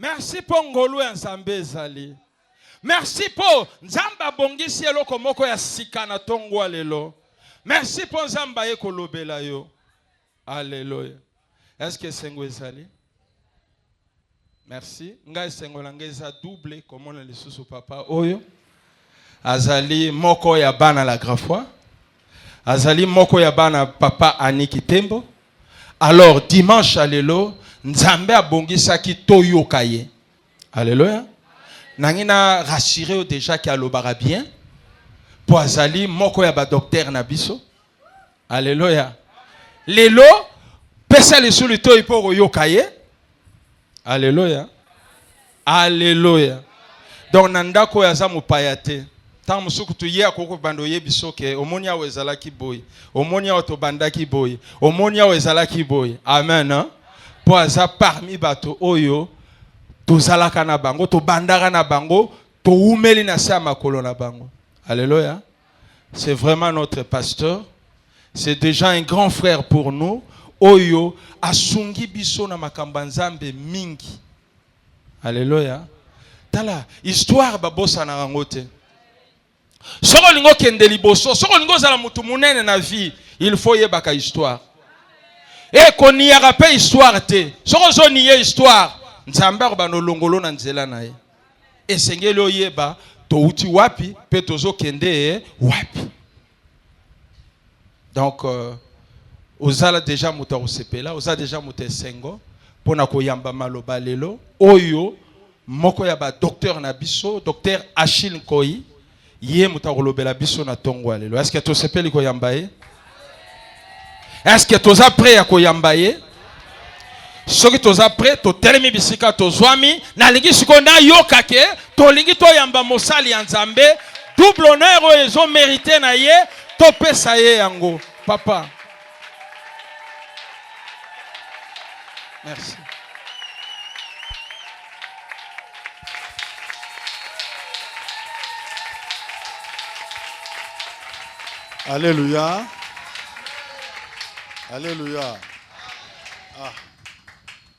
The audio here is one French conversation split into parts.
Merci pour ngolu ya nzambe ezali. Merci pour nzamba bongisi eloko moko ya sika na tongo lelo. Merci pour nzamba ye kolobela yo. Alléluia. Est-ce que sengo ezali? Merci. Nga sengo langa eza double comme on le sous papa oyo. Azali moko ya bana la grafwa. Azali moko ya bana papa Aniki Tembo. Alors dimanche alelo nzambe abongisaki toyoka ye. Alléluia. Nangina rassuré déjà qu'il alobara bien. Po azali moko ya ba docteur na biso. Alléluia. Lelo pesa le solito ipo yoka ye. Alléluia. Alléluia. Donc nandako ya za mopaya te. Tant musuku tu ye akoko bando ye biso ke omonia wezalaki boy. Omonia otobandaki boy. Omonia wezalaki boy. Amen. Hein? Po aza parmi bato oyo tozalaka na bango, to bandaka na bango, to umeli na sa makolo na bango. Alléluia. C'est vraiment notre pasteur. C'est déjà un grand frère pour nous. Oyo asungi biso na makamba nzambe mingi. Alléluia. Tala histoire babosa na rangote. Soko lingo kende liboso, soko lingo zala mutu munene na vie, il faut yebaka histoire. Et qu'on y a pas histoire te. Soko zo niye histoire. Nzambe bano longolo na nzela na ye. Esengeli oyeba to uti wapi pe tozo kende wapi. Donc ozala déjà muta osepela, ozala déjà muta sengo pona koyamba maloba lelo oyo moko ya ba docteur na biso, docteur Achille Nkoyi ye muta kolobela biso na tongo lelo. Est-ce que to sepeli koyamba ye? Est-ce que tu es prêt à koyamba ye? Soki toza prêt to telemi bisika to zwami na lingi sikonda yokake to lingi to yamba mosali ya nzambe double honneur ezo mérité na ye to pesa ye yango papa. Merci. Alléluia. Alléluia. Ah.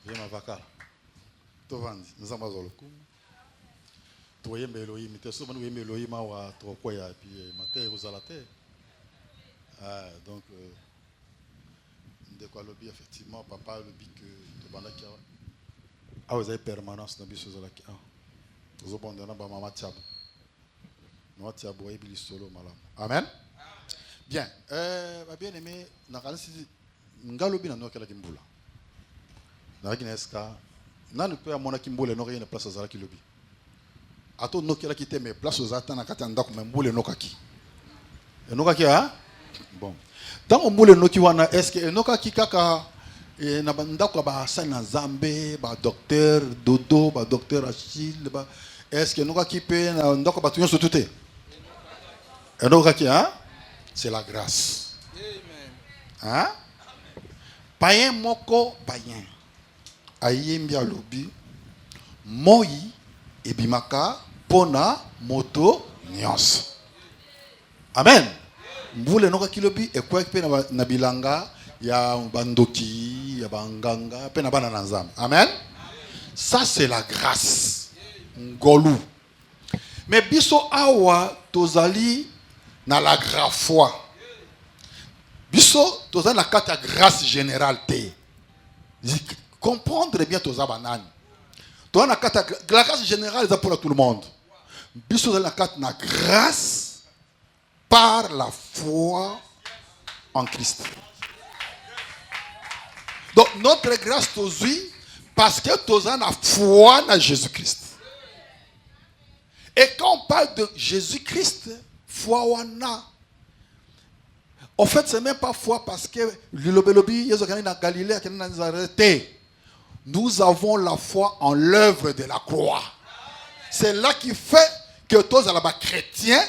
Je m'avaka. Tovandi, nous avons besoin de coup. Toi, Elohim, tu es souvent Elohim, wa trokoya puis matin aux alatés. Donc, de quoi le effectivement, papa le dit que tu vas là qui a vous avez permanence dans biso là qui a. Vous abandonnez na ba mama tiabo. Mama tiabo et bili solo malam. Amen. Bien, bien aimé, na kanisi ngalobi na nokela kimbula. Naki neska nanu pe amona kimbule no na place azala kilobi ato nokela ki te me place ozata na kata ndako me mbule nokaki enokaki ha bon tant mbule noki wana est-ce que enokaki kaka na ndako ba sana zambe ba docteur dodo ba docteur Achille ba est-ce que enokaki pe na ndako ba tunyo sotuté enokaki ha c'est la grâce amen hein païen moko païen ayembi alobi moi ebimaka pona moto nyonso. Amen. Mbule noka kilobi ekwa pe na bilanga ya bandoki ya banganga pe na bana na nzambe. Amen. Ça c'est la grâce. Ngolu. Mais biso awa tozali na la grafoi. Biso tozali na kata grâce générale te. Comprendre bien tous les bananes. La grâce générale est pour tout le monde. Biso la carte na grâce par la foi en Christ. Donc notre grâce aujourd'hui parce que tous la foi en Jésus-Christ. Et quand on parle de Jésus-Christ, foi wana. En fait, c'est même pas foi parce que l'Ilobelobi, Yézoukani na Galilée, na Nazareth. Nous avons la foi en l'œuvre de la croix. C'est là qui fait que tous les chrétiens,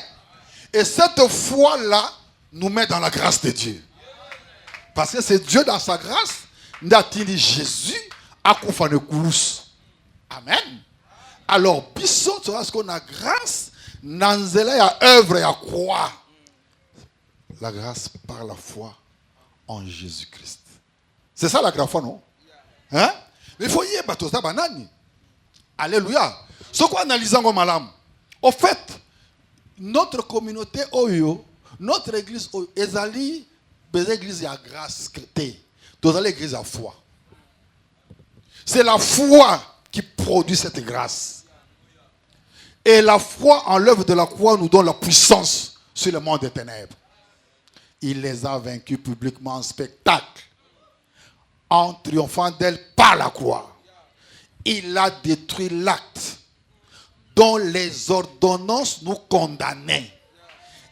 et cette foi-là nous met dans la grâce de Dieu. Parce que c'est Dieu dans sa grâce, n'a-t-il Jésus à Koufane Koulous. Amen. Alors, biso, tu vois ce qu'on a grâce, nanzela ya œuvre ya croix. La grâce par la foi en Jésus-Christ. C'est ça la grâce, non? Hein? Mais il faut y aller, banani. Alléluia. Ce qu'on analyse en malam. Au fait, notre communauté Oyo, notre église Oyo, ezali des églises à grâce créée. Dans l'église à foi. C'est la foi qui produit cette grâce. Et la foi en l'œuvre de la croix nous donne la puissance sur le monde des ténèbres. Il les a vaincus publiquement en spectacle, en triomphant d'elle par la croix. Il a détruit l'acte dont les ordonnances nous condamnaient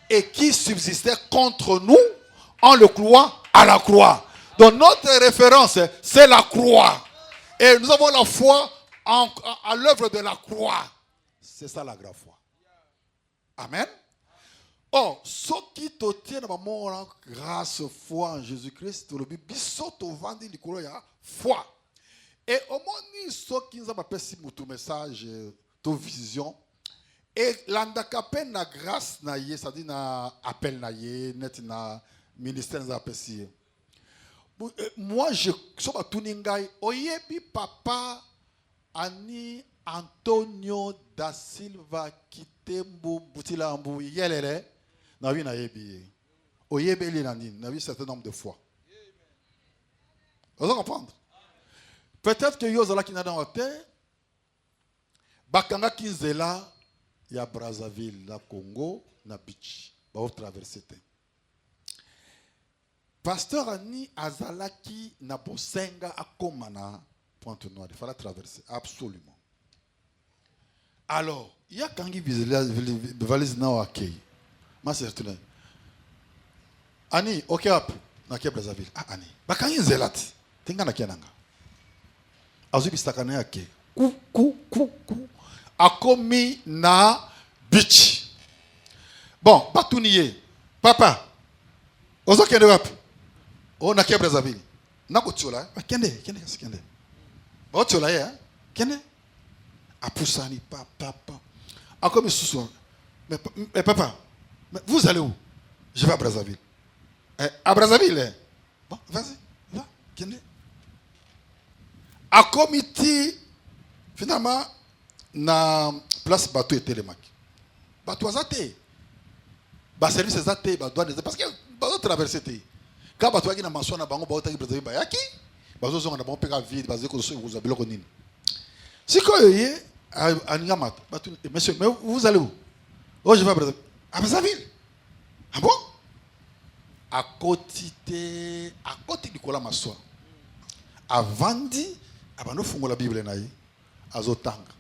et qui subsistait contre nous en le clouant à la croix. Donc notre référence, c'est la croix. Et nous avons la foi à l'œuvre de la croix. C'est ça la grande foi. Amen. Oh, ce qui te tient dans mon grâce, foi en Jésus-Christ, le bisou te vendre le foi. Et au moment ce qui nous a passé mon message, ton vision, et l'andakapé na grâce na yé, c'est-à-dire na appel na yé, net na ministère na apprécié. Moi, je suis à Tuningai, oyebi papa ani Antonio da Silva Kitembu Butilambu yelele na wi na yebi. Oyebi li na nini, na wi certain nombre de fois. Vous comprenez? Peut-être que yo zala ki na dans terre bakanga ki zela ya Brazzaville, la Congo, na beach, ba traverser te. Pasteur Ani azalaki na bosenga akoma na Pointe-Noire, il fallait traverser absolument. Alors, il y a quand il valise na akei. Ma certain. Ani, OK up na ke Brazzaville. Ah Ani, bakangi zelati. Tinga na kenanga. Azubi stakana yake. Ku. Akomi na beach. Bon, batuniye. Papa. Ozo kende wapi? O na ke Brazzaville. Na ko tiola. Kende. Ba tiola ya. Kende. Apusani papa. Akomi susu. Mais papa, mais vous allez où? Je vais à Brazzaville. À Brazzaville. Bon, vas-y. Va. Kende. A comité, finalement, na place bateau et télémac. Bateau azate. Ba service azate, ba douane parce que bateau traverser té. Quand bateau qui na mention na bango bateau qui Brazzaville ba yaki. Bateau zonga na bango peka vide, basé ko so vous abelo konini. Si ko yé anigamat, bateau monsieur, mais vous allez où? Oh, je vais à Brazzaville. À Brazzaville. Ah bon? À côté du kola maswa. Avandi abano fungo la Bible na yi azotanga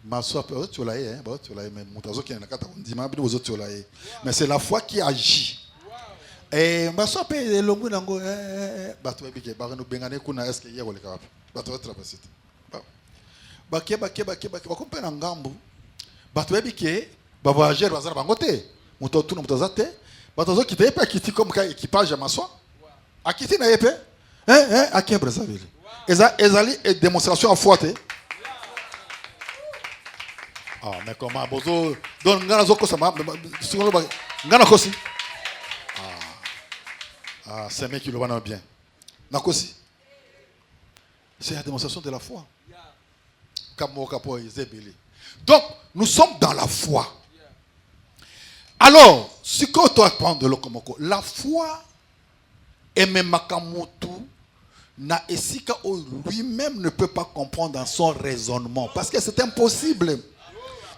maso pe otola yi ba otola yi mais mutazo ki na kata ndima bi ozotola yi mais c'est la foi qui agit. Et maso pe longu nango bato ebike ba no bengane kuna est-ce que yego le kapi bato traverser ba ke ba kompena ngambu bato ebike ba voyageur bazana bangote mutotu no mutazate bato zo kite pe kiti comme ka équipage maso akiti na yepe à Brazzaville. Ezali et démonstration à foi. Ah, mais comment bozo don ngana zoko sama ngana kosi. Ah, c'est mec qui le voit bien. Nakosi. C'est la démonstration de la foi. Donc, nous sommes dans la foi. Alors, ce qu'on doit prendre le komoko, la foi et même Makamotu na esika lui-même ne peut pas comprendre dans son raisonnement parce que c'est impossible.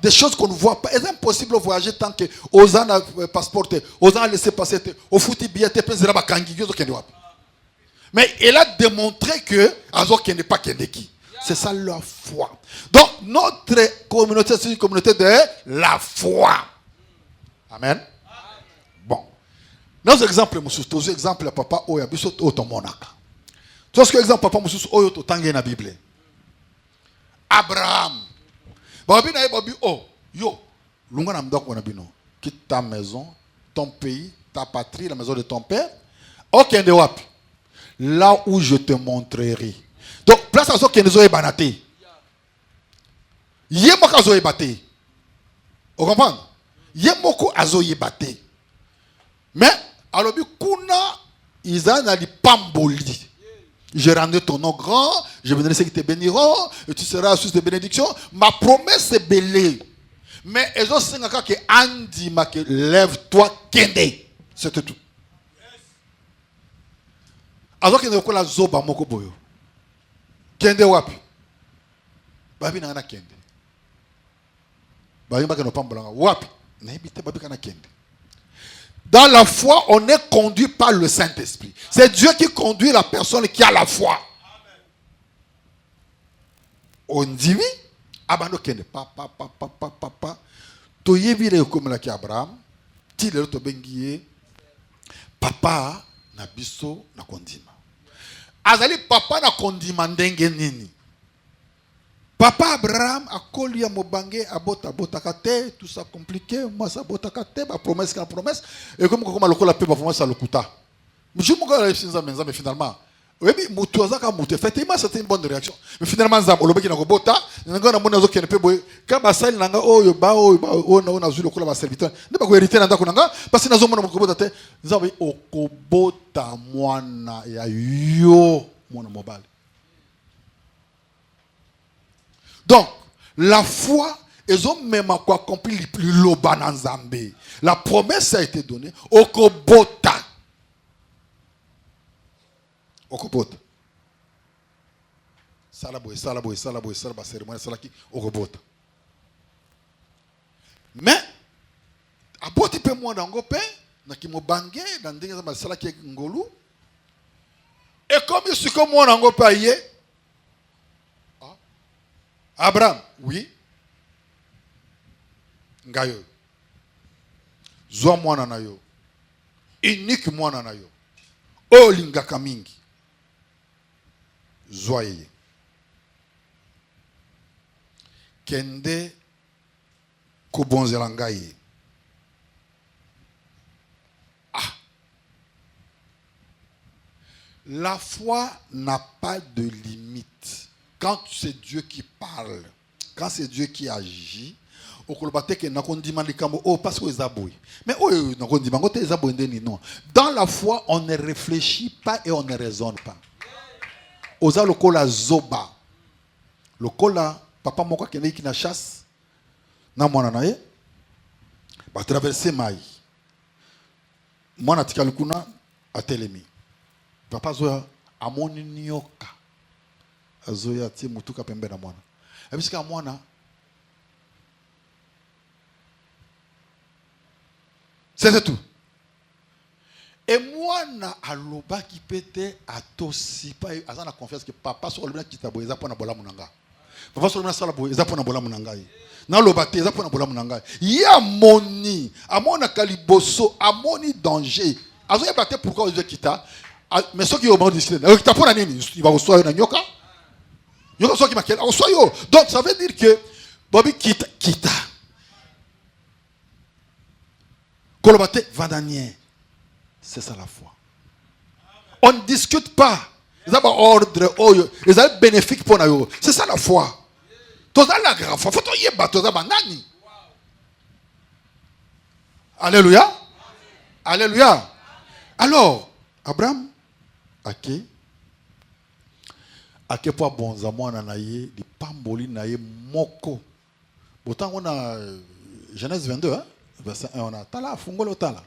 Des choses qu'on ne voit pas. C'est impossible de voyager tant que Ozan a passeporté, Ozan a laissé passer, au foutu billet, mais il a démontré que Azo qui n'est pas Kendeki. C'est ça la foi. Donc notre communauté, c'est une communauté de la foi. Amen. Bon. Nos exemples, monsieur, tous les exemples, papa, oya biso otomonaka. Tout ce que exemple papa monsieur oyo to tangé na Bible. Abraham. Babi na babi yo lunga na mdoko na bino. Quitte ta maison, ton pays, ta patrie, la maison de ton père. Okende wapi. Là où je te montrerai. Donc place à ce que nous avons banaté. Yemoko azo yebate. Vous comprenez? Yemoko azo yebate. Mais alors kuna izana li pamboli. Je rendrai ton nom grand, je bénirai ceux qui te béniront, et tu seras source de bénédiction. Ma promesse est belle. Mais ils ont dit que Andi m'a que lève-toi, kende. C'était tout. Alors qu'il y a un zoba moko boyo. Kende wapi? Babi na ana kende. Babi mbaka no pambolanga wapi? Na ibite babi kana kende. Dans la foi, on est conduit par le Saint-Esprit. C'est Dieu qui conduit la personne qui a la foi. On dit oui, abano kende papa. Toyebi le comme la ki Abraham, ti le to bengiye papa na biso na kondima. Azali papa na kondima ndenge nini? Papa Abraham a koli ya mobange abota kate, tout ça compliqué, moi ça bota kate, ba promesse ka promesse et comme lokola pe ba promesse à lokuta. Mais je m'en vais finir mais finalement oui mutu azaka mutu effectivement c'était une bonne réaction. Mais finalement nzam olobeki na kobota, ngana mona zo kene pe boy ka basali nanga oyo ba ona zu lokola ba serviteur. Ne ba ko hériter na ndako nanga parce que nazo mona kobota te nzam okobota mwana ya yo mwana mobali. Donc, la foi, ils ont même accompli le plus loba dans Zambé. La promesse a été donnée. Okobota. Okobota. Salaboy, cérémonie, salaki, okobota. Mais, aboti pe moi dans gope, na ki mo bangé, dans dingue zamba salaki ngolu. Et comme je suis comme moi dans gope aye, Abraham, oui. Ngayo. Zwa mwana na yo. Unique mwana na yo. Olingaka mingi. Zwa yeye. Kende kobonzela ngai. Ah. La foi n'a pas de limite. Quand c'est Dieu qui parle, quand c'est Dieu qui agit, au kolbateke nakondima likambo oh parce que ezaboy. Mais oh nakondima ngote ezaboy ndeni non. Dans la foi, on ne réfléchit pas et on ne raisonne pas. Oza lokola zoba. Lokola papa moko kende ki na chasse na mwana na ye. Ba traverser mai. Mwana tika lukuna atelemi. Papa zoya amoni nyoka. Azoya ti mutuka pembe na mwana. Ebisika mwana c'est tout. Et mwana aloba ki pete atosi pa azana confiance que papa so olobina kitabo eza pona bola munanga. Papa so olobina sala bo eza pona bola munanga. Na loba te eza pona bola munanga. Ya moni, amona kaliboso, amoni danger. Azoya bate pourquoi Dieu kita. Mais ceux qui ont décidé, il t'a pour nini, il va recevoir une nyoka. Donc ça veut dire que Bobby kita. Kolobate vandanien. C'est ça la foi. On ne discute pas. Ils ont ordre, ils ont bénéfique pour nous. C'est ça la foi. Tout ça la grave foi. Faut y battre tout ça banani. Alléluia. Alléluia. Alors, Abraham, ok. À quel point bon zamona na ye di pamboli na ye moko. Autant on a Genèse 22 hein, verset 1 on a tala fungolo tala.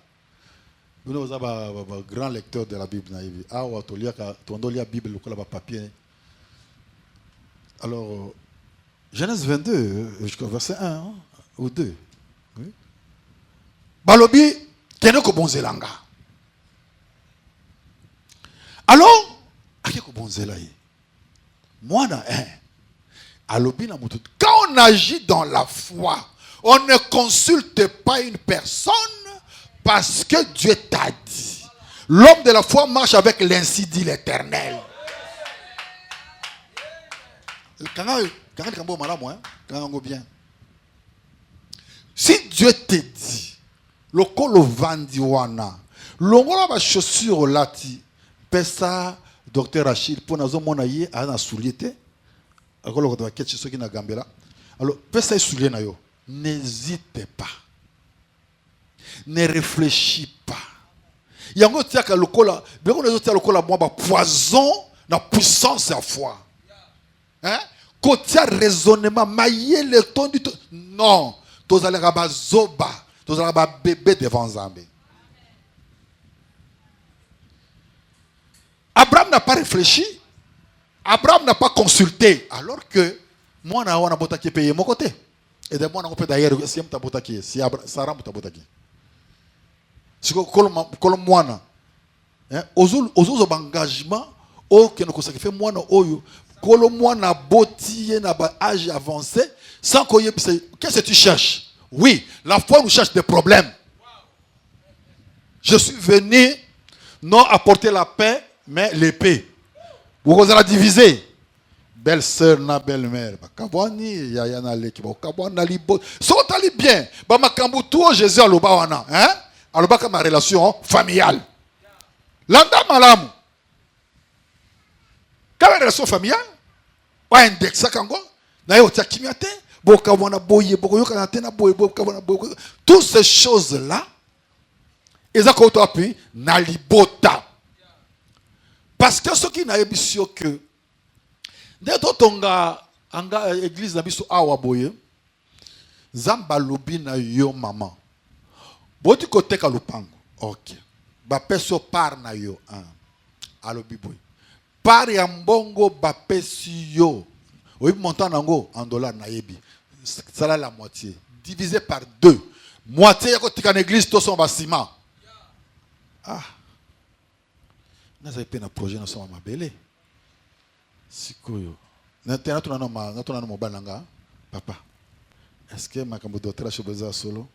Nous avons grand lecteur de la Bible na yevi. Ah wa tolia ka tondolia Bible lokola ba papier. Alors Genèse 22 jusqu'au verset 1 hein, ou 2. Oui. Balobi kene ko bonzelanga. Alors ake ko bonzela ye. Moi, quand on agit dans la foi, on ne consulte pas une personne parce que Dieu t'a dit. L'homme de la foi marche avec l'ainsi dit l'Éternel. Si Dieu te dit, le kolo vandiwana, l'ongola ba chaussure lati, pesa docteur Achille, pour nous monayer à la souliette. Alors, pesa soulier na yo. N'hésitez pas. Ne réfléchis pas. Yango tiaka lokola, bien qu'on tia lokola moi ba poison la puissance à foi. Hein? Côté raisonnement, mailler le ton du tout. Non. Tous allez rabat zoba. Tous allez rabat bébé devant Zambé. Abraham n'a pas réfléchi. Abraham n'a pas consulté. Alors que moi, je n'ai pas payé mon côté. Et de moi, je peux d'ailleurs, si je n'ai pas payé, si Sarah n'a pas payé. Si je suis moi, aux engagement, aucun ne fait moi, kolo mwana boti na ba âge avancé sans qu'on y ait qu'est-ce que tu cherches? Oui, la foi nous cherche des problèmes. Je suis venu non apporter la paix mais l'épée. Vous allez la diviser. Belle sœur na belle mère. Kabwani ya ya na leki ba kabwana libo. So tali bien. Ba makambu tout Jésus aloba wana, hein? Aloba comme ma relation familiale. Landa malamu. Quand la relation familiale, on indexe ça quand na yo tiakimiate, boka wana boye, boko yoka na tena boye, boka wana boye. Toutes ces choses là, ils ont appui na libota. Parce que ce qui n'a ébissio que dès tonga anga église na biso awa boye, zamba lobi na yo maman. Boti kote ka lupango. OK. Ba peso par na yo alobi boye. Par ya mbongo bapesi yo. Oui, montant nango en dollars na yebi. Ça là la moitié. Divisé par 2. Moitié ya kotika na église to son bâtiment. Ah. Naza pe na projet na son mabele. Sikoyo. Na tena tuna no mobala nga. Papa. Est-ce que makambo d'autre chose solo?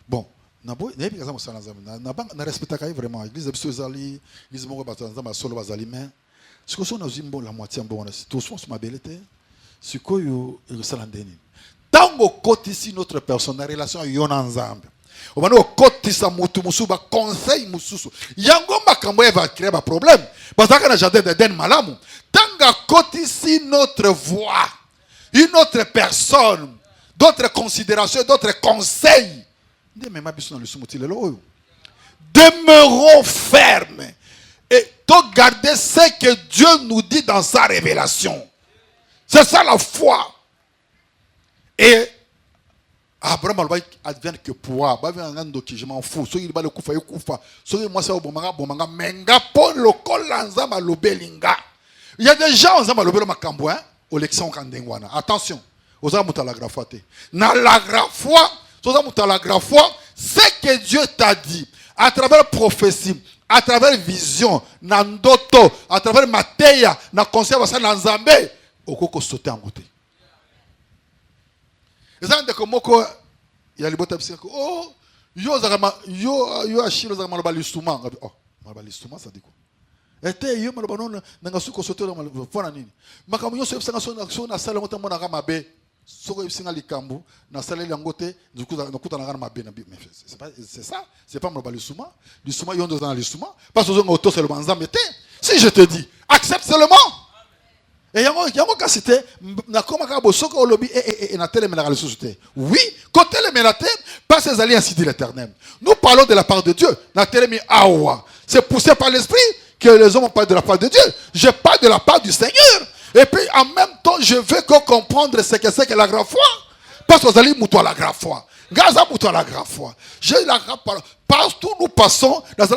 Bon. Na boy na yebi kaza mosala na respecta kai vraiment église biso ezali église moko batanza ba solo bazali mais ce que on a zimbo la moitié bon tout son ma belleté ce que yo salandeni tango kotisi notre personne en relation yona nzambe obano kotisa mutu musuba conseil mususu yango makambo va créer ba problème bazaka na jardin d'Eden malamu tanga kotisi notre voix une autre personne d'autres considérations d'autres conseils demeurons fermes et garder ce que Dieu nous dit dans sa révélation. C'est ça la foi. Et Abraham advient que pour je m'en fous. Il y a des gens au lexion kandengwana. Attention, aux la grafouate. Na la grafouate. Ce que Dieu t'a dit, à travers prophétie, à travers vision, nandoto, à travers mateya, na conservation nanzambe, okoko sauter en côté. Et ça de comme il y a les bottes psycho. Oh, yo achilo za malaba listuma. Oh, malaba listuma ça dit quoi? Était yo malaba non nga suko sauter dans malaba fona nini. Makamunyo so ebsanga so na sala ngota mona kama be. C'est ça, c'est pas mon souma. Du souma, yon dans le souma. Parce que auto c'est le banzam. Si je te dis, accepte seulement. Et yango kasite na koma ka bosoko au lobby et na tele menara le société. Oui, côté le menate, pas ces alliés ainsi dit l'Éternel. Nous parlons de la part de Dieu. Na tele mi awa. C'est poussé par l'esprit que les hommes parlent de la part de Dieu. Je parle de la part du Seigneur. Et puis en même temps, je veux comprendre ce que c'est que la grave foi. Parce que vous allez mouton la grave foi. Gaza mouton la grave foi. J'ai la grave foi. Partout nous passons dans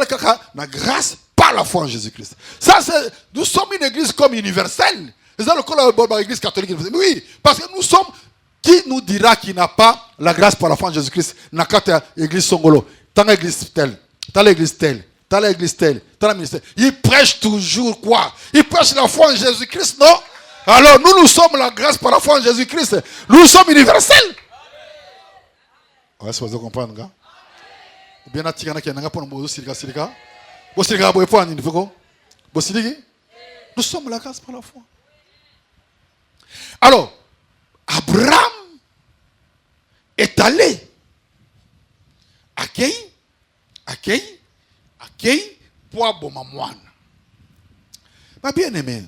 la grâce par la foi en Jésus-Christ. Ça, c'est, nous sommes une église comme universelle. C'est l'église catholique. Oui, parce que nous sommes. Qui nous dira qu'il n'a pas la grâce par la foi en Jésus-Christ? N'a église Songolo. Tant l'église telle. Tant l'église telle. Dans l'église telle, dans le ministère. Il prêche toujours quoi? Il prêche la foi en Jésus-Christ, non? Alors nous sommes la grâce par la foi en Jésus-Christ. Nous sommes universels. Ouais, c'est vous comprendre, gars. Ou bien atikana qui n'a pas de sirika. Nous sommes la grâce par la foi. Alors, Abraham est allé accueillir pour boma mwana. Ma bien-aimé,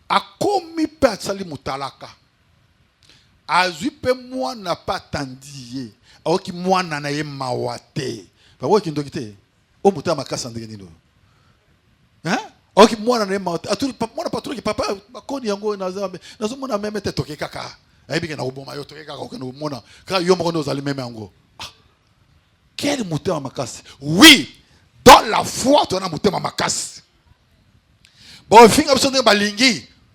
a komi pe sali mutalaka. Azui pe mwana pa tandiye. Aoki mwana na ye mawate. Ba wo ki ndokite. O muta makasa ndenge nino. Hein? Ok, moi, on pas trop que papa, quand il y a un go, nous sommes même été toqué caca. Et bien, on a toqué caca, on a quand il y a un go, même un go. Quel mouton à ma casse? Oui, dans la foi, tu as un mouton à ma casse. Bon,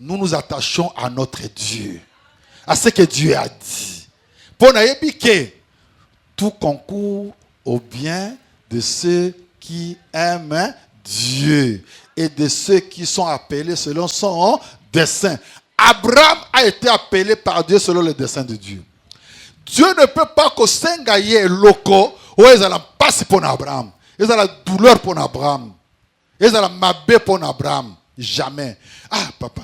nous nous attachons à notre Dieu, à ce que Dieu a dit. Pour que tout concourt au bien de ceux qui aiment Dieu et de ceux qui sont appelés selon son dessein. Abraham a été appelé par Dieu selon le dessein de Dieu. Dieu ne peut pas que s'engager loco ou ils ont la passe pour Abraham. Ils ont la douleur pour Abraham. Ils ont la mabé pour Abraham. Jamais. Ah, papa.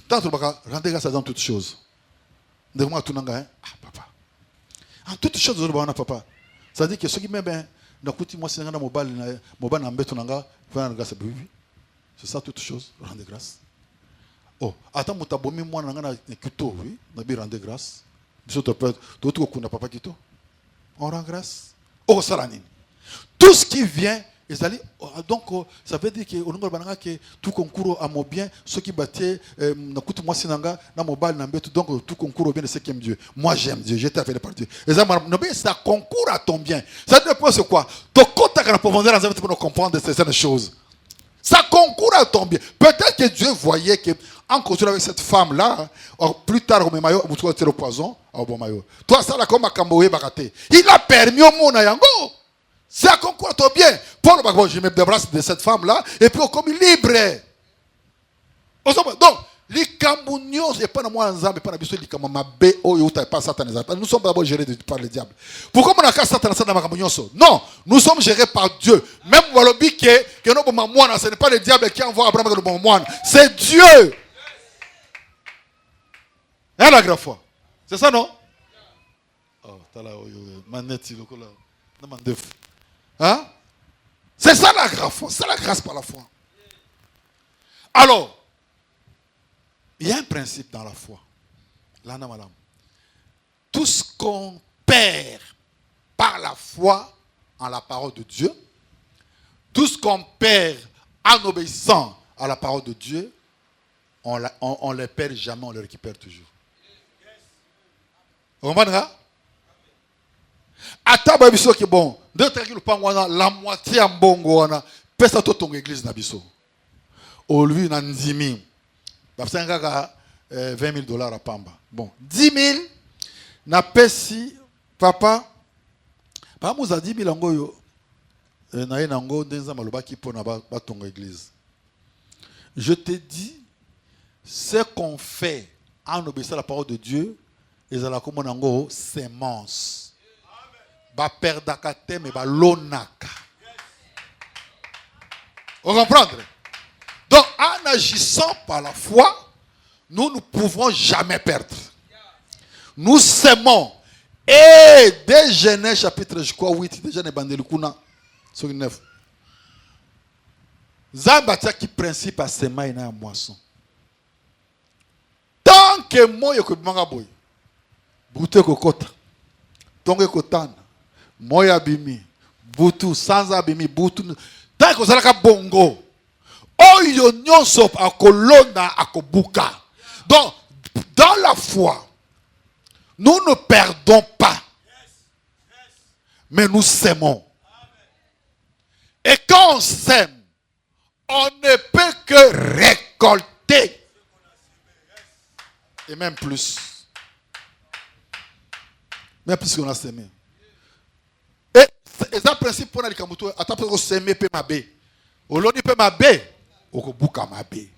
Tant que rendez grâce dans toutes choses. Dis-moi tout le monde. Ah, papa. En toutes choses, papa. Ça dit que ceux qui m'aiment, moi, c'est un mobile, c'est ça toutes choses. Rendez grâce. Oh, attends, moi, t'as moi, oui, rendez grâce. On rend grâce. Oh, ça tout ce qui vient, donc ça veut dire que tout concourt à mon bien, ceux qui battaient, moi sinanga, donc tout concourt au bien de ceux qui aiment Dieu. Moi j'aime Dieu, j'ai été appelé par Dieu. Ça concourt à ton bien. Ça dépend de quoi. Ton compte à profondeur pour comprendre certaines choses. Ça concourt à ton bien. Peut-être que Dieu voyait que en continuant avec cette femme-là, plus tard, au poison, toi, ça là comme il a permis au monde à Yango. Ça concourt à ton bien. Pour je me débarrasse de cette femme-là, et puis on comme libre. Donc, les Camerounais, ce n'est pas moi en Zambie, pas la biso, nous sommes d'abord gérés par le diable. Pourquoi on a qu'à Satan dans ma Camerounais? Non, nous sommes gérés par Dieu. Même Walobi, ce n'est pas le diable qui envoie Abraham le bon moine, c'est Dieu. Hein, la grave foi. C'est ça, non? Oh, t'as là, manette, hein? C'est ça la grave foi. C'est la grâce par la foi. Alors, il y a un principe dans la foi. Là, madame. Tout ce qu'on perd par la foi en la parole de Dieu, tout ce qu'on perd en obéissant à la parole de Dieu, on ne les perd jamais, on les récupère toujours. Vous comprenez? Attends, biso qui bon. La moitié en bongo, pesa to ton église na biso. Au lieu na 10 000. Bah, c'est un 20 000 $ à Pamba. Bon, 10 000, na pesi, papa, pas mouza 10 000 angoyo, na ye nango, denza maloba ki po na ba ton église. Je te dis, ce qu'on fait en obéissant à la parole de Dieu, et ça la comme nango, sémence. Ba perdaka te me ba lonaka. Vous comprenez? Donc, en agissant par la foi, nous ne pouvons jamais perdre. Nous sémons. Et dès Genèse chapitre, je crois, 8, déjà ne bandé le kuna, sur 9. Zambatia qui principe à sémer na moisson. Tant que moi, je suis boy, bouté kokota, tongue kotana, moi abimi, boutou, sans abimi, boutou, tant que ça bongo. Oyo nyonso akolona akobuka. Donc, dans la foi, nous ne perdons pas, mais nous sèmons. Et quand on sème, on ne peut que récolter. Et même plus. Même plus qu'on a sémé. Et ça, le principe pour les Kamoutou, attends, pour s'aimer, peut m'abbé. Au l'on peut m'abbé. Au Kobuka m'abbé.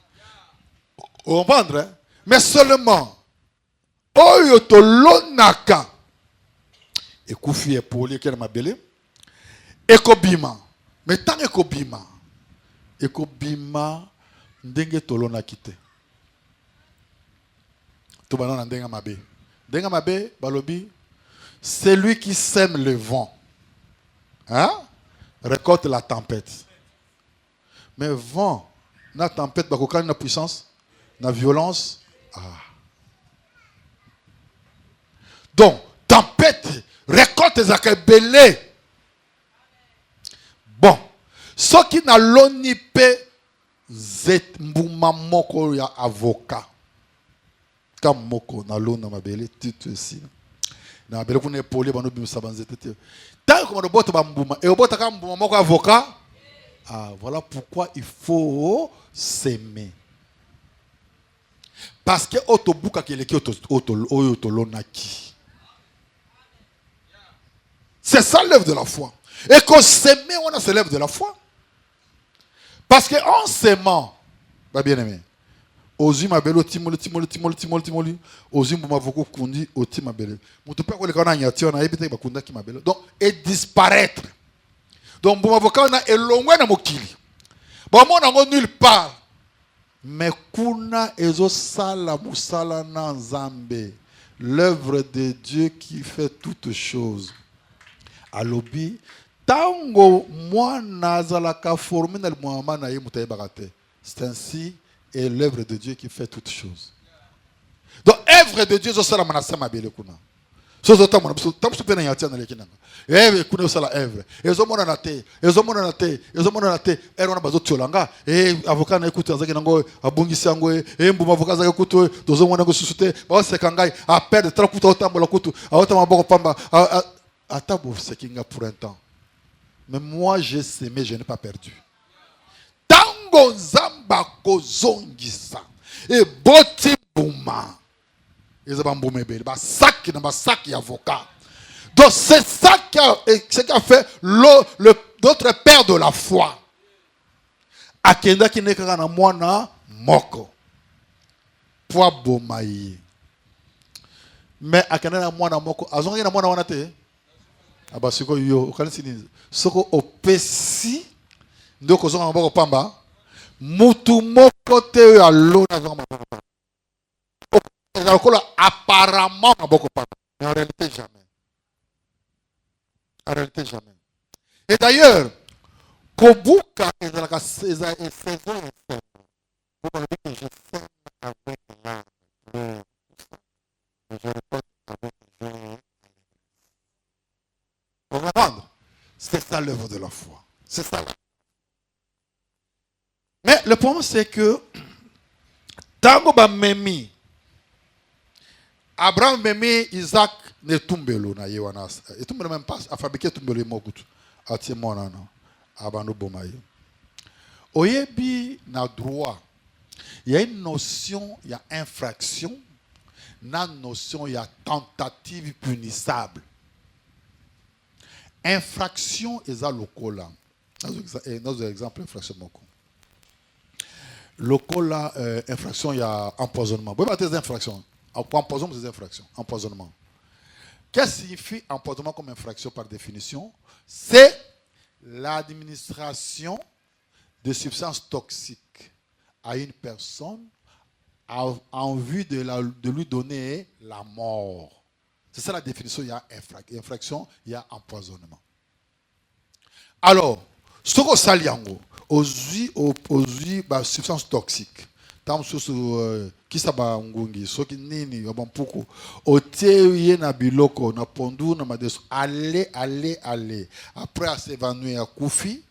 Vous comprenez? Mais seulement, Oyo to lonaka. Et Koufi est pour lui, qui est m'abbé. Et Kobima. Mais tant que Kobima. Et Kobima, ndenge to lonakite. Tout le monde ndenge m'abbé. Ndenge m'abbé, balobi. C'est lui qui sème le vent. Hein? Récolte la tempête. Mais vent, la tempête, quand il y a puissance, la violence. Ah. Donc, tempête, récolte les belé. Bon, ce qui n'a l'onipé, zet mbuma moko ya avocat comme moko na lona mabele tout aussi na bele kuna epole bano bimisa banzete te tant comme le boto ba mbuma et obota ka mbuma moko avocat. Ah, voilà pourquoi il faut s'aimer. Parce que otobuka keleki otolonaki. C'est ça l'œuvre de la foi. Et qu'on s'aime, on a l'œuvre de la foi. Parce qu'en s'aimant, bah bien aimé, ozi mabelo timoli, ozi mbuma voko kundi oti mabelo. Mutu pa ko le kana nyati ona ebite bakunda ki mabelo. Donc et disparaître. Donc mbuma voka na elongwe na mokili. Bon mon nango nulle part. Mais kuna ezo sala musala na nzambe. L'œuvre de Dieu qui fait toutes choses. Alobi tango mwana azalaka formé na mwana na ye mutayebaka te. C'est ainsi et l'œuvre de Dieu qui fait toutes choses. Donc œuvre de Dieu zo sala manasa mabele kuna. So zo tamona tamsu pena yatia na lekinanga. Kuna sala œuvre. Ezo mona na te, erona bazo tolanga, avocat na ekuta zaki nango abungisi yango, mbuma avocat zaki kuto, dozo mona ngo susute, ba sekangai, a perdre tra kuta otambola kutu, a otama boko pamba, atabo sekinga pour un temps. Mais moi j'ai semé, je n'ai pas perdu. Tango nzamba kozongisa, et boti buma. Ezaba mbuma ebele, ba sac na ba sac ya avocat. Donc c'est ça qu'a fait notre père de la foi. Akenda ki nekaka na mwana moko. Poa bomayi. Mais akenda na mwana moko, azongi na mwana wana te. Aba siko yo, okanisi nini? Soko opesi ndoko zonga maboko pamba. Mutu moko te ya lona zonga maboko pamba. Apparemment maboko pamba. Mais en réalité jamais. En réalité, jamais. Et d'ailleurs, Kobuka est dans la saison et saison. Vous m'avez dit que je sème avec l'âme. Mais je répète avec l'âme. Vous comprenez? C'est ça l'œuvre de la foi. C'est ça. Mais le problème, c'est que Tango ba memi, Abraham memi Isaac ne tumbelo na yewanas. Et tumbelo même pas à fabriquer tumbelo mokutu. Atie monana abano bomaye. Oyebi na droit. Il y a une notion, il y a infraction, une notion, il y a tentative punissable. Infraction est à lokola. Dans exemple infraction moko. Lokola infraction il y a empoisonnement. Vous voyez des infractions. Empoisonnement, c'est des infractions. Empoisonnement. Qu'est-ce qui signifie empoisonnement comme infraction par définition? C'est l'administration de substances toxiques à une personne en vue de lui donner la mort. C'est ça la définition. Il y a infraction, il y a empoisonnement. Alors, ce que saliango, aujourd'hui, substance toxique. Tam susu kisaba ngungi soki nini yabampuku otie na biloko na pondu na madeso aller après à s'évanouir à koufi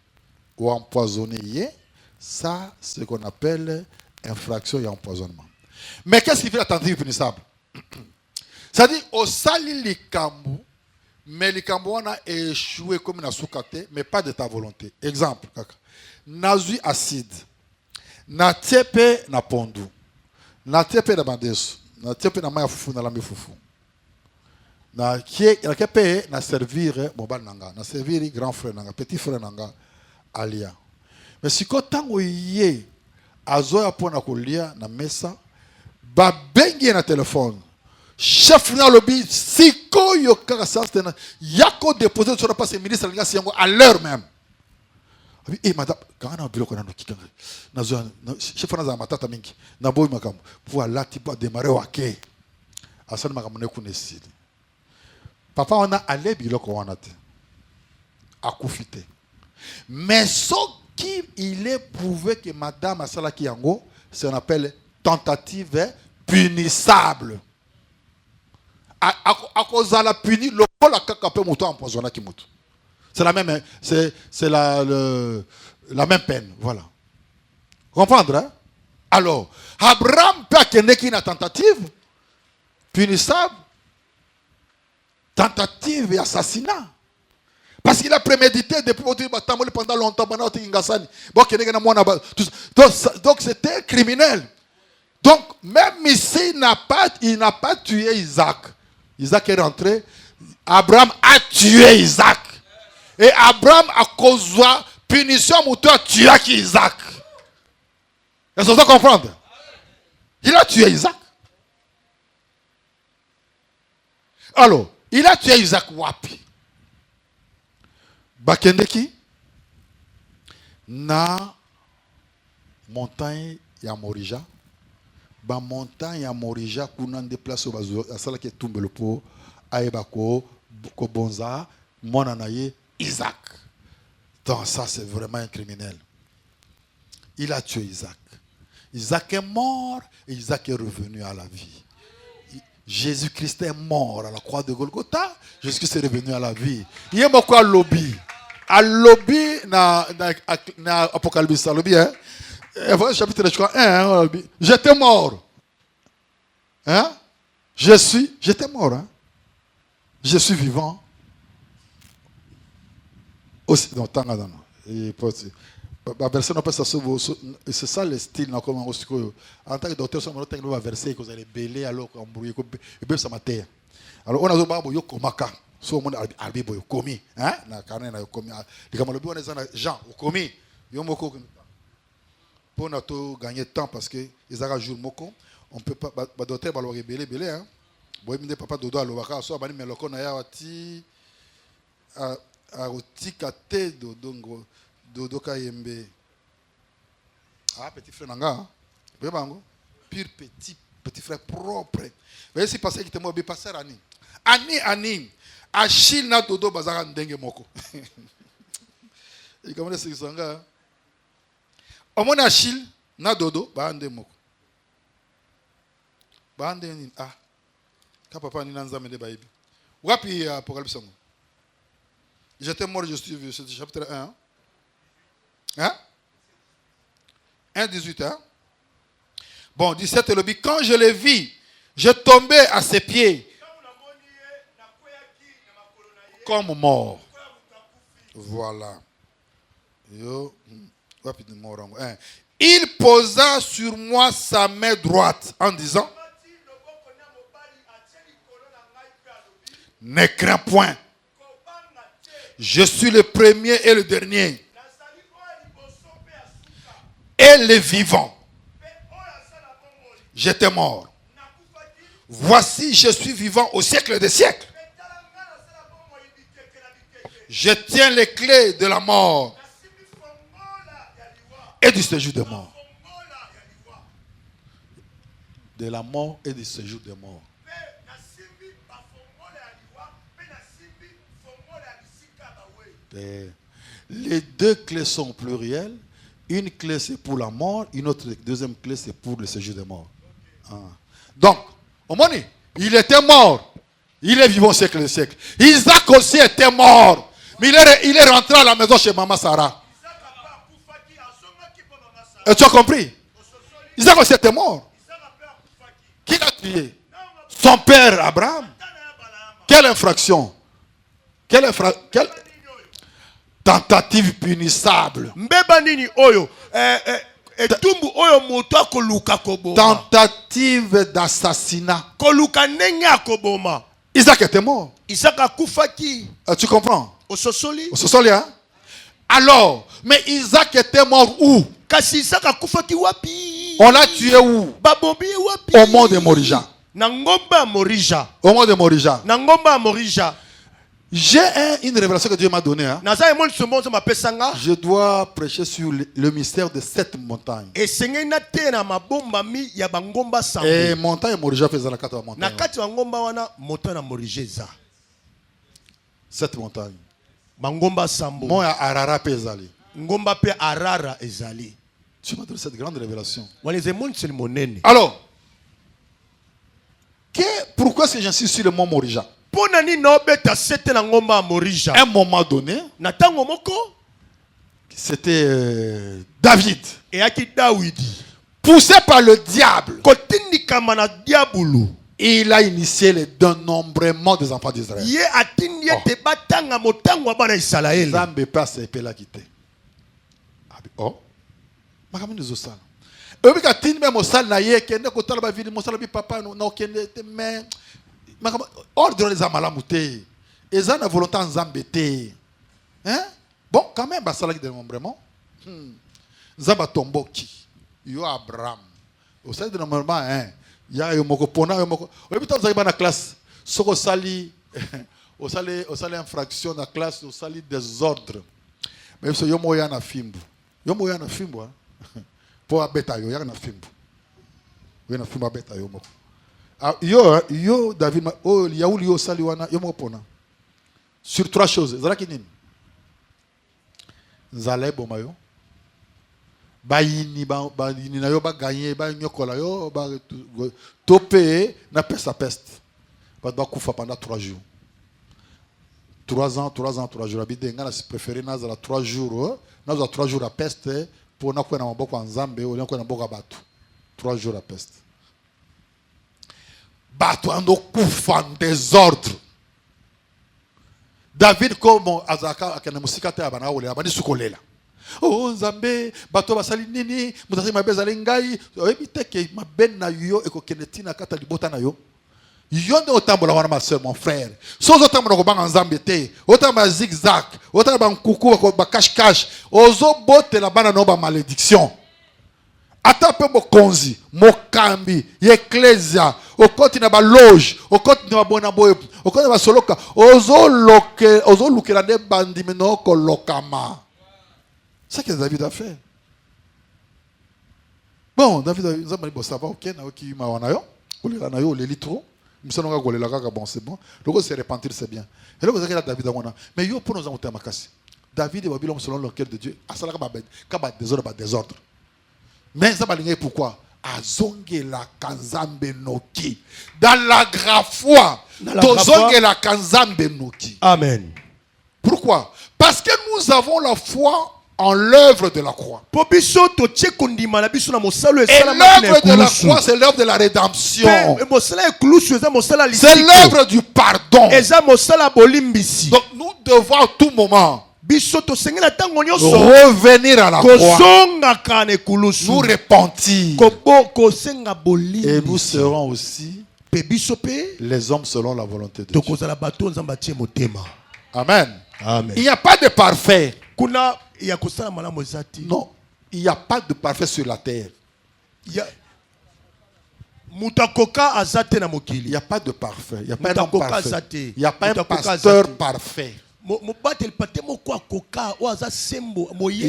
ou empoisonner, ça c'est ce qu'on appelle infraction et empoisonnement. Mais qu'est-ce qui fait la tentative punissable? C'est-à-dire au sali likambo, mais likambo on a échoué comme na soukate, mais pas de ta volonté. Exemple, nazui acide. Na tiepe na pondu. Na tiepe na bandeso. Na tiepe na maya fufu na lambe fufu. Na kepe na servir mobile nanga. Na servir grand frère nanga, petit frère nanga alia. Mais si ko tango yé azoya pona kolia na mesa ba bengi na téléphone. Chef na lobby siko yo kaka sastena yako déposer sur la passe ministre nga siango à l'heure même. Eh madame, quand on a biloko na nokikanga. Nazo chef na za matata mingi. Na boy makambo. Voilà tu peux démarrer wake. Asana makambo ne kunesili. Papa on a allé biloko wana te. Akufite. Mais ce qui il est prouvé que madame asala ki yango, c'est on appelle tentative punissable. À cause de la puni, le col a capé moto empoisonné qui moto. C'est la même, c'est la même peine, voilà. Comprendre, hein? Alors, Abraham peut qu'il qui une tentative punissable, tentative et assassinat. Parce qu'il a prémédité depuis pendant longtemps. Donc c'était criminel. Donc même ici, il n'a pas tué Isaac. Isaac est rentré. Abraham a tué Isaac. Et Abraham a causé punition pour toi tuer Isaac. Est-ce que vous comprendre? Il a tué Isaac. Alors, il a tué Isaac wapi? Bakendeki na montagne ya Morija. Ba montagne ya Morija kuna déplacer bazo asala ke tumbelo po aebako ko bonza mona naye Isaac. Donc ça c'est vraiment un criminel. Il a tué Isaac. Isaac est mort et Isaac est revenu à la vie. Jésus-Christ est mort à la croix de Golgotha. Jésus-Christ est revenu à la vie. Il y a beaucoup à lobby. À lobby na Apocalypse. À lobby, hein? Chapitre 1, j'étais mort. Hein? J'étais mort. Hein? Je suis vivant. Aussi, non, c'est ça le style. En tant que docteur, on va verser que vous allez bêler alors qu'on brouille. Et ça m'a terre. Alors, on a dit que Komaka. So, on a dit que Komi. Hein? Na carnet na Komi. Les camarades, on a Jean, Komi. Yomoko. Pour nous gagner temps parce que ils ont joué Moko. On peut pas. Docteur, on va rebéler, bêler. Hein? Bon, il papa Dodo à l'Owaka. So, on va dire, mais le con a yawati. A otikate Dodo Kayembe. Ah, petit frère Nanga. Pur petit frère propre. Vous voyez si passé qui te m'a passé Ani. Achille na Dodo bazara ndenge moko. Il commence ce sanga. Au moins Achille na Dodo ba ndenge moko. Ba ndenge ah. Ka papa ni nanzame de baibi. Wapi Apocalypse. J'étais mort, je suis vieux. C'est chapitre 1. Hein? 1, 18. Hein? Bon, 17, le but. Quand je l'ai vu, je tombais à ses pieds comme mort. Voilà. Il posa sur moi sa main droite en disant, ne crains point. Je suis le premier et le dernier. Et les vivants. J'étais mort. Voici, je suis vivant au siècle des siècles. Je tiens les clés de la mort et du séjour des morts. De la mort et du séjour des morts. Les deux clés sont plurielles. Une clé c'est pour la mort, une autre deuxième clé c'est pour le séjour des morts. Ah. Donc, au moment il était mort, il est vivant au siècle des siècles. Isaac aussi était mort, mais il est rentré à la maison chez Maman Sarah. Et tu as compris? Isaac aussi était mort. Qui l'a tué? Son père Abraham. Quelle infraction? Quelle tentative punissable. Tentative d'assassinat. Isaac était mort. Tu comprends? Hein? Alors, mais Isaac était mort où? On l'a tué où? Au mont de Morija. Au mont de Morija. J'ai une révélation que Dieu m'a donnée. Hein? Je dois prêcher sur le mystère de 7 montagnes. Et montagne Morija faisait la 4 montagnes. 7 montagnes. Mont Arara Pezali. Tu m'as donné cette grande révélation. Alors, pourquoi est-ce que j'insiste sur le mont Morija? À un moment donné, c'était David. Et aki Dawidi. Poussé par le diable, Kotindikama na diabulu. il a initié le dénombrement des enfants d'Israël. Ye atindi ete batanga motango bana Israël. Zambe passe et la quitter. Oh, makambo nizosala. Obi ka tindi me mosala na ye kende ko tala ba vili mosala bi papa no kende te mais makambo ordre les amalamu te. Eza na volonté nzambe te. Hein? Bon, quand même basala ki dénombrement. Nzamba tomboki. Yo Abraham. Au sein de dénombrement hein. Ya yo moko pona yo moko. Obi ta na classe. Soko sali au sali infraction na classe au sali désordre. Mais so yo moya na fimbu. Yo moya na fimbu hein. Pour abeta yo ya na fimbu. Yo na fimbu abeta yo moko. Yo David oh yauli yo sali wana yo moko pona. Sur trois choses. Zala kinini. Nzale bomayo. Bayini na yo ba gagner ba nyokola yo ba topé na peste à peste. Ba kufa pendant 3 jours. 3 ans, 3 jours. Abide ngana si préféré na za 3 jours. Na za 3 jours à peste pour na kwena maboko nzambe o na kwena maboko batu. 3 jours à peste. Batu ando kufa en désordre. David comme azaka akana musika te abana ole abani sukolela. Oh Nzambe bato basali nini mutasi mabeza lengai oyebite ke mabena yo ekokenetina kata libota na yo yonde otambola wana ma sœur mon frère sozo otambola ko banga Nzambe te otamba zigzag otamba nkuku ba cache ozo bote la bana no ba malédiction ata pe mokonzi mokambi ecclesia okoti na ba loge okoti na bona boye okoti na ba soloka ozo lukela de bandimi no ko lokama. C'est ce que David a fait. Bon, David a dit, ça va, ok, qui m'a wanayo, ou les litros, mais ça n'a pas bon, c'est bon. Le gars se repentir, c'est bien. Et là, vous avez David a wana. Mais yo, pour nous en termes makasi. David et Babylone selon le cœur de Dieu, à ça là, kaba désordre. Mais ça va l'ingé pourquoi? Azonge la kanzambe noki. Dans la grafoi, tozonge la kanzambe noki. Amen. Pourquoi? Parce que nous avons la foi en l'œuvre de la croix. Et l'œuvre de la croix, c'est l'œuvre de la rédemption. C'est l'œuvre du pardon. Donc nous devons à tout moment revenir à la croix, nous repentir. Et nous serons aussi les hommes selon la volonté de Dieu. Amen. Amen. Il n'y a pas de parfait. Non, il n'y a pas de parfait sur la terre. Il n'y a pas de parfait. Il n'y a pas un homme parfait. Il n'y a pas un pasteur parfait. Il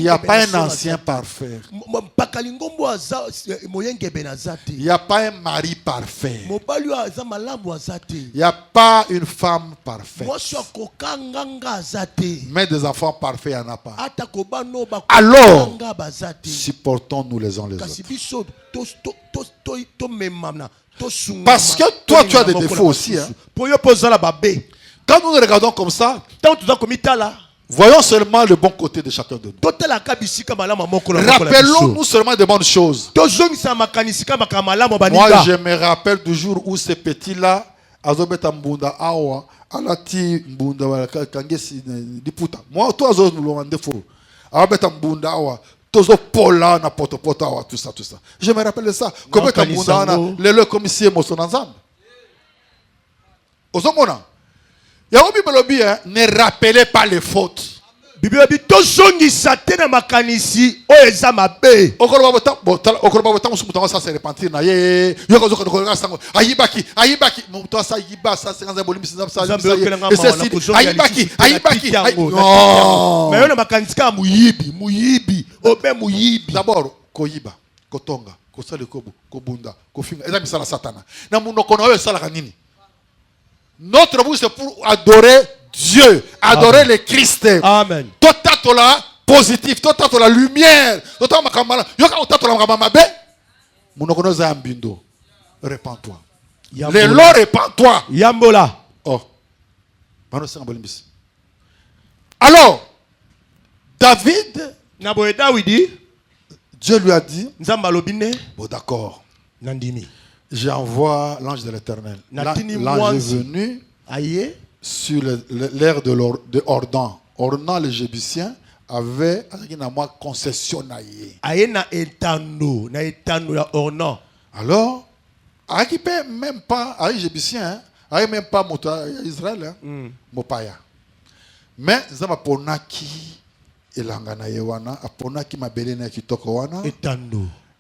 n'y a pas un ancien parfait. Il n'y a pas un mari parfait. Il n'y a pas une femme parfaite. Mais des enfants parfaits, il n'y en a pas. Alors, supportons-nous les uns les autres. Parce que toi, tu as des défauts aussi. Hein? Quand nous regardons comme ça, voyons seulement le bon côté de chacun de nous. Rappelons-nous seulement de bonnes choses. Moi, je me rappelle du jour où ce petit-là, Azobeta Mbunda Awa, Alati Mbunda Kangesi Diputa. Moi, toi, Azobeta Mbunda Azobeta Mbunda Awa. Tozo Pola na poto Awa, tout ça. Je me rappelle de ça. Comment Mbunda Ana, le commissaire Mosonanzam. Ozomona. Ne rappelez pas les fautes. D'abord, koyiba, kotonga, kosale kobo, kobunda, kofinga. Eza misala satana. Na munoko na yo esala kanini? Notre bouche c'est pour adorer Dieu, adorer le Christ. Amen. Tout la positif, tout la lumière, tout makamala. Yoka tout la makamamabe. Munokono za ambindo. Répands-toi. Le Lord répands-toi. Yambola. Oh. Alors, David Na boye Dawidi, Dieu lui a dit, Nzamba lobine, bon d'accord, nandimi. j'envoie l'ange de l'Éternel. Natini L'ange est mwanzi. venu Aye, sur l'air de Ordan. Ordan, le Jébusien, avait moi concession naïe. aye na etando ya ornan. Alors, qui peut même pas, avec Jébusien, même pas Israël, Mopaya. Mais Zama Ponaki, Elangana Yewana, Aponaki Mabelena Kitoko Wana,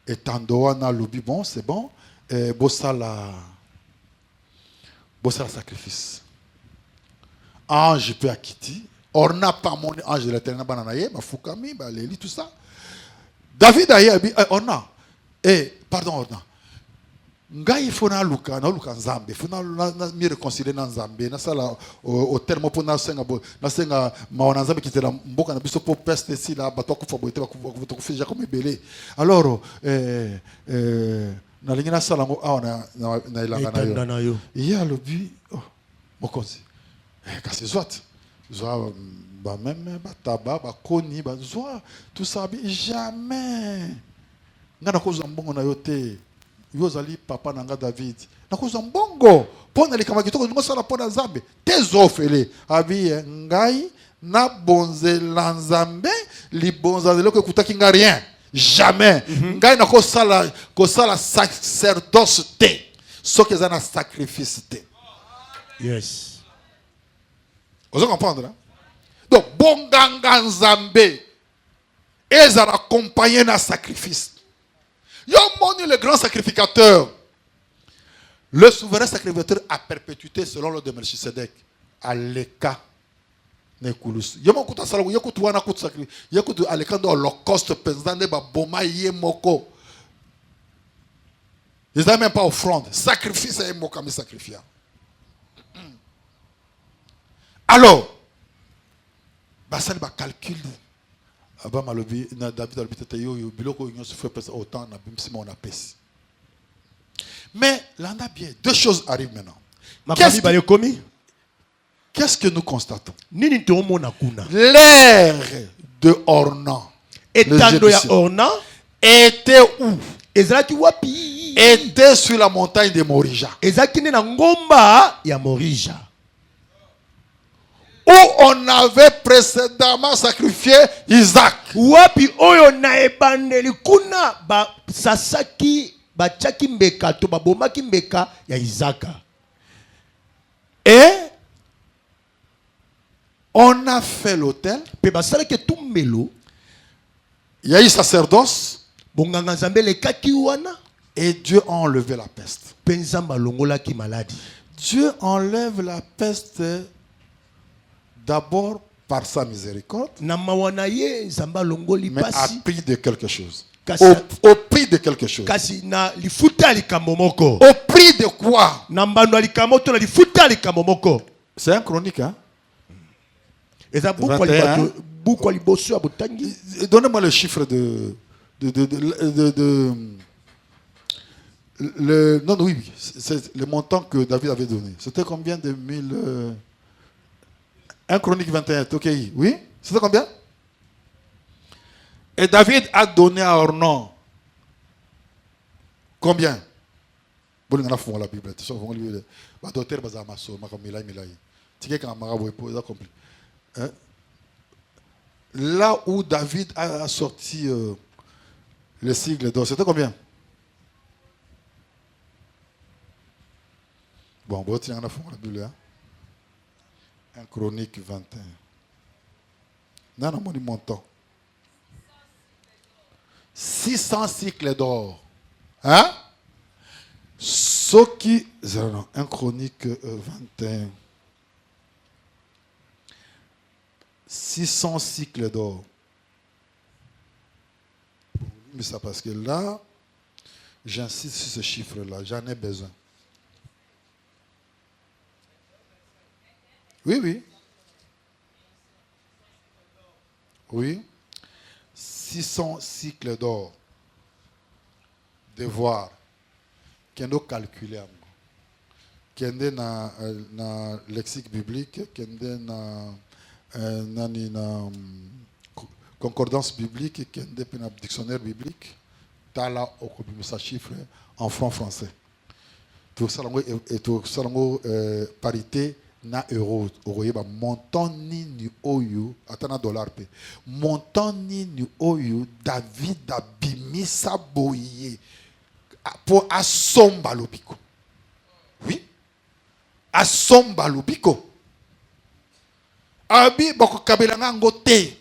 etando wana lobi, bon, c'est bon, Bossala sacrifice. Ange peut acquitter. Orna pas mon ange de l'Éternel, bananaye, Fukami, Léli, tout ça. David a dit, Orna, pardon, Orna. Ngai fona luka nzambe fona mi réconcilier na nzambe na sala au terme pour na senga maona nzambe kitela mboka na biso po peste si la bato kufa boite ba kufija comme belé alors na lingi na sala ngo awa na ilanga na yo ya lobi mokonzi kasi zwat zwa ba même ba taba ba koni ba zwa tout ça jamais ngana ko zambongo na yo te. Yozali papa nanga David. Nakoza mbongo. Pona likama kitoko ngo sala pona nzambe. Tezofele abi ngai na bonzela nzambe li bonzela ko kutaki nga rien. Jamais. Ngai na ko sala sacerdoce te. Soki za na sacrifice te. Yes. Vous comprenez là? Donc bonganga nzambe ezala accompagné na sacrifice. Yomoni le grand sacrificateur. Le souverain sacrificateur à perpétuité selon l'ordre de Melchisedec. Aleka Nekulus. Yomon kuta salago yokutu wana kutu sacrifice. Yokutu aleka do holocauste pesande ba boma yemoko. Ils n'avaient même pas offrande. Sacrifice et moka me sacrifiant. Alors, basali ba calcul. Mais là, on a bien. Deux choses arrivent maintenant. Qu'est-ce que nous constatons? L'air de Ornan était où? Était sur la montagne de Morija. Où on avait précédemment sacrifié Isaac. Wapi oyo na ebandeli kuna ba sasaki ba chaki mbeka to ba bomaki mbeka ya Isaka. Et on a fait l'autel. Pe basala ke tumbelo. Il y a eu sacerdoce. Bonganga nzambe le kaki wana. Et Dieu a enlevé la peste. Penzamba longola ki maladie. Dieu enlève la peste d'abord par sa miséricorde, mais à prix de quelque chose. Au prix de quelque chose. Au prix de quoi? C'est un chronique, hein? Donnez-moi le chiffre non, oui, c'est le montant que David avait donné. C'était combien de 1000 1 Chronique 21, ok, oui? C'était combien? Et David a donné à Ornan combien? Bon, on a fait la Bible. Là où David a sorti le sigle d'or, c'était combien? Bon, on a fait la Bible. Hein? 1 Chronique 21. Non, non, mon montant. 600 cycles d'or. Hein? Ce qui. 1 Chronique 21. 600 cycles d'or. Mais ça parce que là, j'insiste sur ce chiffre-là. J'en ai besoin. Oui, oui. Oui. 600 cycles d'or. Devoir. Qu'on a calculé. Qu'on a dans le lexique biblique. Qu'on a dans concordance biblique, qui est un dictionnaire biblique, tu as là sa chiffre en francs français. Tout ça, parité na euro. Montant ni oyu, attends dollar pe. Montant ni oyu, David abimisa boye pour asomba lobiko. Oui, asomba lobiko. Abi boko kabela ngango te.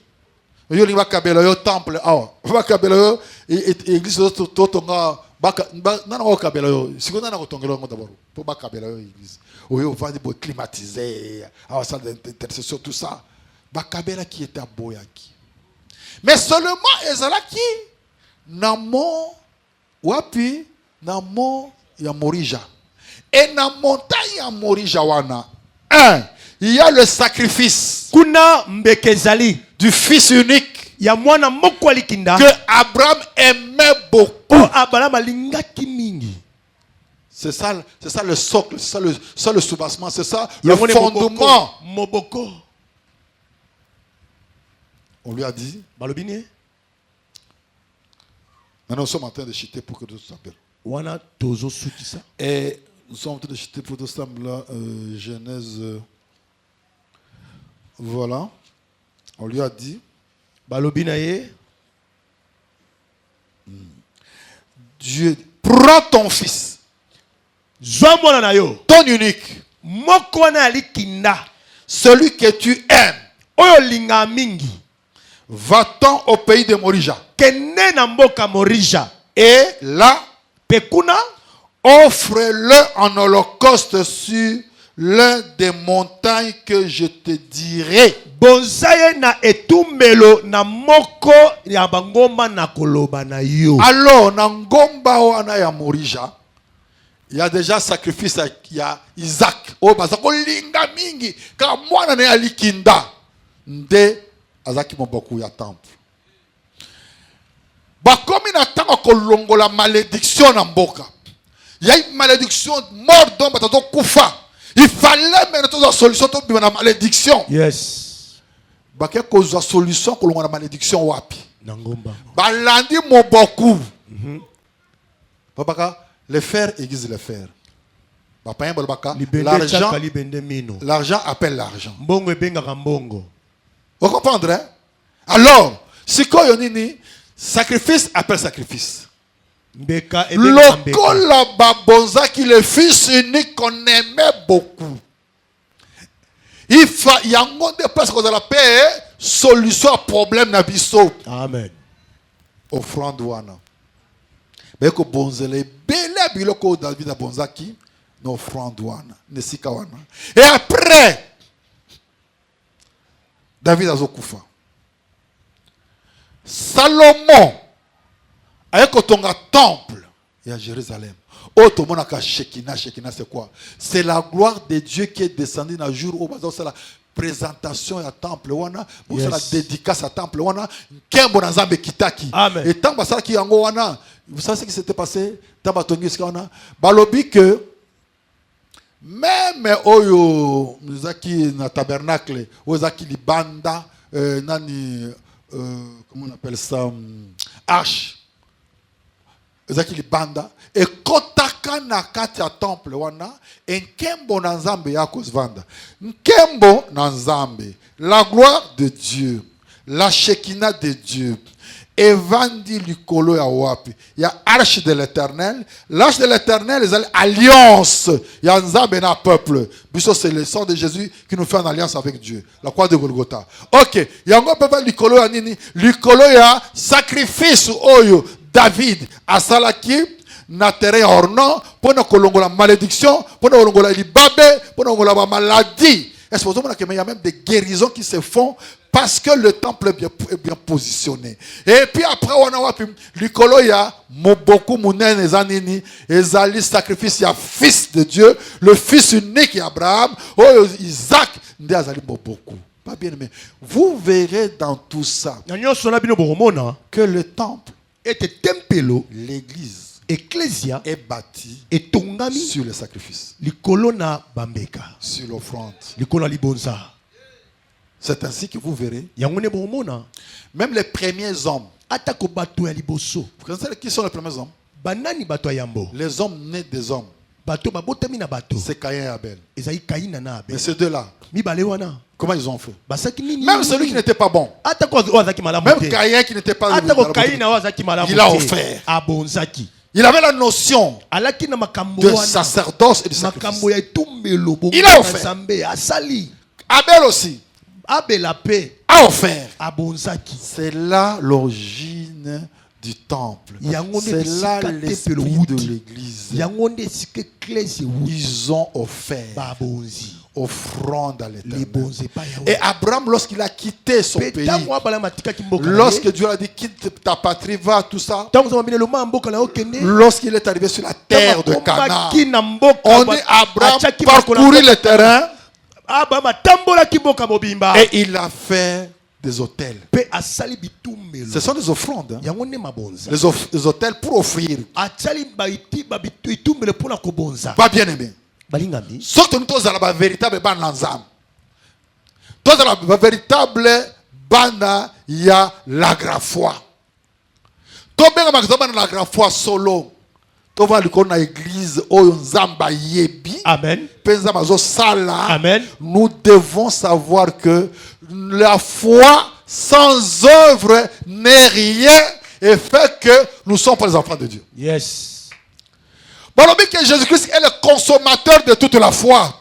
Yo li bakabela yo temple awa. Bakabela yo église to nga baka nana ko kabela yo. Siko nana ko tongela ngo d'abord. Pour bakabela yo église. Oyo vandi pour climatiser, awa salle d'intercession tout ça. Bakabela qui était à boyaki. Mais seulement ezalaki namo wapi namo ya Morija. Et na montagne ya Morija wana. Il y a le sacrifice kuna mbekezali du fils unique ya mwana moko alikinda que Abraham aimait beaucoup. Abraham alingaki mingi. C'est ça le socle, c'est ça le soubassement, c'est ça le fondement. Moboko. On lui a dit, balobine. Maintenant nous sommes en train de chuter pour que tout s'appelle. Wana tozo sukisa. Et nous sommes en train de chuter pour tout ça là, Genèse. Voilà. On lui a dit, balobinaye. Dieu, prends ton fils, ton unique, celui que tu aimes, va-t'en au pays de Morija. Et là, offre-le en holocauste sur l'un des montagnes que je te dirai. Alors, na ngomba wana ya Morija, il y a déjà sacrifice, il y a Isaac. Oh, bazako linga mingi, ka mwana ne alikinda. Nde azaki moboku ya temple. Bakomi na tango kolongo la malédiction na mboka. Il y a une malédiction, mort d'homme, batato kufa. Il fallait mettre la solution pour la malédiction. Yes. Baké cause la solution pour la malédiction wapi. Nangomba. Balandi moboku. Papa, les fers aiguisent les fers. L'argent appelle l'argent. Vous comprenez? Hein? Alors, si quoi yonini, sacrifice appelle sacrifice. Lokola babonza qui le fils unique qu'on aimait beaucoup. Il y a un de place qu'on a la paix, solution à problème nabiso. Amen. Offrande wana. Beko bonzele bele biloko David abonzaki no offrande wana, nesika wana. Et après David azokufa. Salomon avec un temple et à Jérusalem. Automobile Shekinah, Shekinah c'est quoi? C'est la gloire de Dieu qui est descendue dans le jour où c'est la présentation à temple wana, c'est la dédicace à temple wana, kembo na nzambe kitaki. Et tant que ça qui yango wana, vous savez ce qui s'était passé? Tant batongi ce wana, balobi que même oyo zaki na tabernacle, ozaki libanda nani comment on appelle ça, arche. Ezaki libanda et kotaka na kati ya temple wana nkembo na nzambe ya kozvanda nkembo na nzambe, la gloire de Dieu, la Shekinah de Dieu evandi likolo ya wapi ya arche de l'Éternel. L'arche de l'Éternel est alliance ya nzambe na peuple biso, c'est le sang de Jésus qui nous fait en alliance avec Dieu, la croix de Golgotha. Ok, yango papa likolo ya nini? Likolo ya sacrifice oyo David a salaki na terrain ornant pour ne kolongola malédiction, pour ne kolongola libabe, pour ne kolongola maladie. Est-ce que il y a même des guérisons qui se font parce que le temple est bien positionné. Et puis après on a wapi likolo ya moboku munene ezanini ezali sacrifice ya fils de Dieu, le fils unique d'Abraham, Isaac nde azali moboku. Pas bien aimé. Vous verrez dans tout ça que le temple, l'église, ecclesia est bâtie etongami sur le sacrifice, likolo na bambeka, sur l'offrande. likolo libonza. C'est ainsi que vous verrez, yango ne bomona même les premiers hommes. atako bato ya liboso Vous connaissez qui sont les premiers hommes? banani bato ya yambo Les hommes nés des hommes. bato babotami na bato C'est Caïn et Abel. ezali kaina na Mais abel ces deux-là, mibale wana comment ils ont fait? basaki nini Même celui qui n'était pas bon. atako oyo azalaki malamu Même te Caïn qui n'était pas atako kaina oyo azalaki malamu il a te offert. abonzaki Il avait la notion alaki na makambo de wana sacerdoce et de makambo sacrifice. ya etumbelo Il a offert. nzambe asali Abel aussi abela pe a offert. abonzaki C'est là l'origine du temple. Yango nde C'est là bisika l'esprit tempelo de wuti. l'église. yango nde esika eklese ewuti Ils ont offert babonzi offrande à l'éternel. libonzi epai ya Et Abraham, lorsqu'il a quitté son pe pays, ntango abala atikaki mboka na ye, lorsque Dieu a dit quitte ta patrie, va, tout ça, ntango nzambe abini eloma ya mboka na ye okende lorsqu'il est arrivé sur la terre de Canaan, akomaki na mboka on dit Abraham atiaki mokolo na parcourit mboka. le terrain abraham atambolaki mboka mobimba et il a fait des hôtels. mpe asali bitumbelo Ce sont des offrandes. Hein. yango nde mabonza Les hôtels pour offrir. atiali bitumbelo mpona kobonza Pas bien aimé. balingami Surtout nous tous la véritable bana nzam. Tous la véritable bana ya la grafoi. Tout bien comme bana la grafoi solo. Tout va le na église oyo nzamba yebi. amen Penza mazo sala. Amen. Nous devons savoir que la foi sans œuvre n'est rien et fait que nous sommes pas les enfants de Dieu. yes Bon, on dit que Jésus-Christ est le consommateur de toute la foi.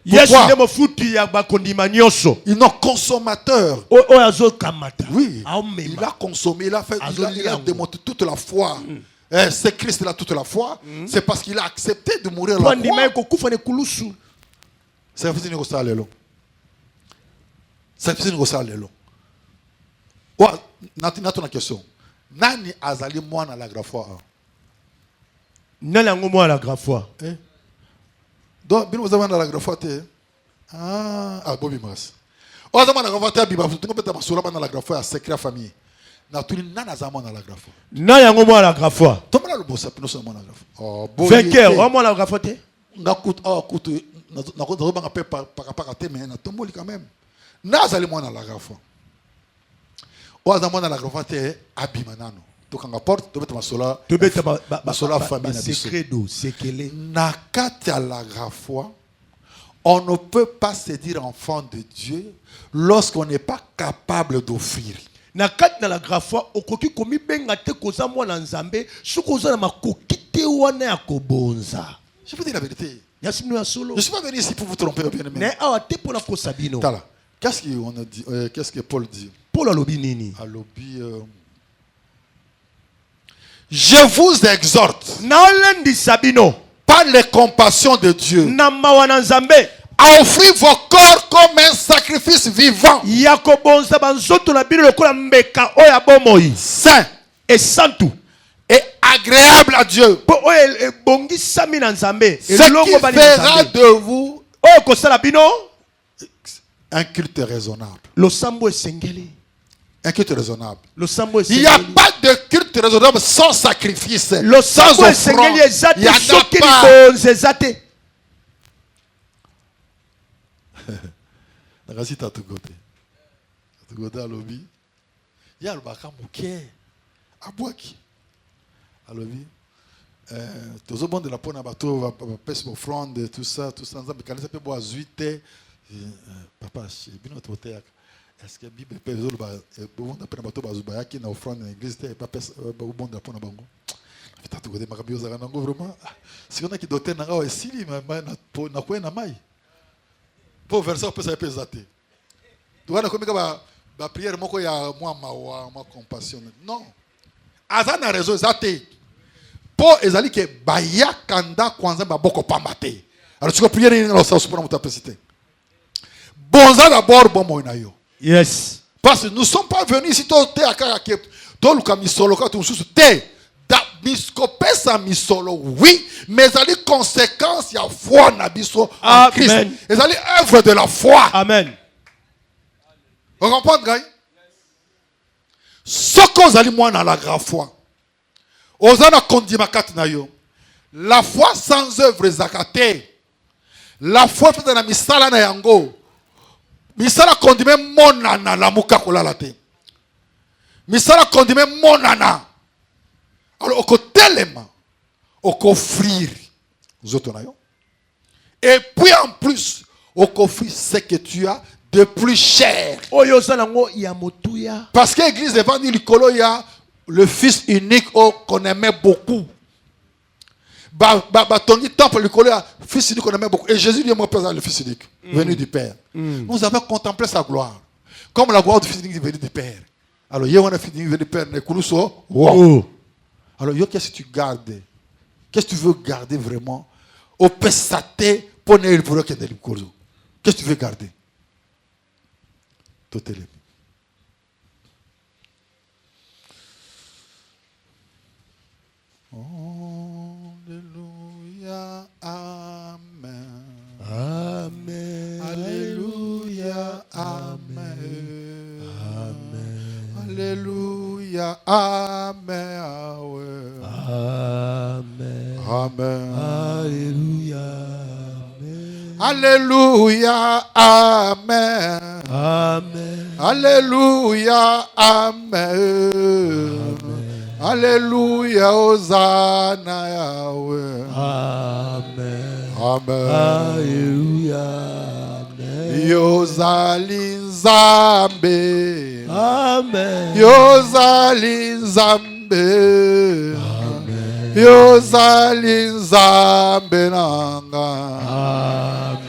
yesu Pourquoi? nde mofuti ya bakondima nyonso Il est consommateur. oyo azokamata Oui. Il aomema a consommé, il a fait, il a Azoli démontré toute la foi. C'est Christ là toute la foi. C'est parce qu'il a accepté de mourir po la andima ye croix. kokufa ne kulusu C'est un petit ça lelo. C'est un petit ça lelo. Ouais, n'a une question. Nani azali mwana la grafoi. nani yango mwana la grafoi Eh? Donc, bien vous avez dans la grafoi. Ah, Bobby Mas. On a demandé à la grafoi, biba, vous pouvez mettre ma sola dans la grafoi à secret famille. Na tuli nana zama na la grafoi. nani yango mwana la grafoi Comment le bossa pino sur la grafoi? Oh, boy. vainqueur oyo mwana la grafoi te Na coûte na coûte ba ngapé par mais na tomboli quand même. Na zali mwana la grafoi. On a demandé à la grafoi te abima nano. To kanga porte to mettre ma sola. tobeta Basola famille na biso. secret do sekele Na kati ya la grafoi, on ne peut pas se dire enfant de Dieu lorsqu'on n'est pas capable d'offrir. na kati na la grafoi okoki komibenga te koza mwana nzambe soki oza na makoki te wana ya kobonza Je vous dis la vérité. ya sino ya solo Je ne suis pas venu ici pour vous tromper, bien aimé. na awa te mpona kosa bino Tala. Qu'est-ce qu'on a dit? Qu'est-ce que Paul dit? polo alobi nini À l'obi, je vous exhorte naolendisa bino par les compassions de Dieu na mawa na nzambe à offrir vos corps comme un sacrifice vivant, ya kobonza banzoto na bino lokola mbeka oyo ya bomoi saint esantu et agréable à Dieu. mpo oyo ebongisami na nzambe Ce qui elongo bali na fera nzambe de vous oyo kosala bino un culte raisonnable. losambo esengeli Un culte raisonnable. losambo Il n'y a esengeli pas de culte raisonnable sans sacrifice, sans losambo offrande. esengeli eza Il n'y en te a soki pas. libonzi eza te nakasi tatugote tatugote alobi ye alobaka moke abwaki alobi tozobondela mpona bato bapesi bofrande tout ça nzambe kanisa mpe bo azwi te papa bino toteyaka est-ce que bible mpe ezoloba bobonda mpe na bato bayaki na ofrande na église te bobondela mpona bango tatugote makambo yozaka nango vraiment sikonaki doter na ngawa esili nakoye na mai po verset opesa ye mpe eza te wana komika bapriere moko ya mwa mawa mwa compassion non aza na réseau eza te mpo ezali ke bayaka ndako ya nzambe baboko pamba te alors siko priere nini losasu mpona moto apesi te bonza d'abord bomoi na yo yes parce que nous ne sommes pas venus ici toteya kaka ke toluka misolo kaka mosusu te kopesa misolo oui mais ezali conséquence ya foi na biso en Christ ezali œuvre de la foi amen vous comprenez ngai soki ozali mwana la grand foi oza na kondima kati na yo la foi sans œuvre ezaka te la foi epesa na misala na yango misala condimé monana la muka kolala te. Misala condimé monana. Alors au côté telema, au offrir aux autres naïons. Et puis en plus, au offrir ce que tu as de plus cher. Parce que l'église est vendue l'icolo, il y a le fils unique qu'on aimait beaucoup. Ton temple l'icolo, le fils unique qu'on aimait beaucoup. Et Jésus dit moi présent le fils unique, venu du Père. Nous avons contemplé sa gloire. Comme la gloire du fils unique venu du Père. Alors, il y a un fils unique venu du Père. Alors, qu'est-ce que tu gardes? Qu'est-ce que tu veux garder vraiment? Au pesate pour ne pas le qu'est-ce que tu veux garder? Tout est là. Alléluia, amen. Amen. Alléluia, amen. Amen. Alléluia, amen. Amen. Amen. Alléluia. Alléluia, amen. Amen. Alléluia, amen. Alléluia, Hosanna, Yahweh. Amen. Amen. Alléluia. Yozali Nzambe. Amen. Yozali Nzambe. Amen. Yozali Nzambe nanga. Amen.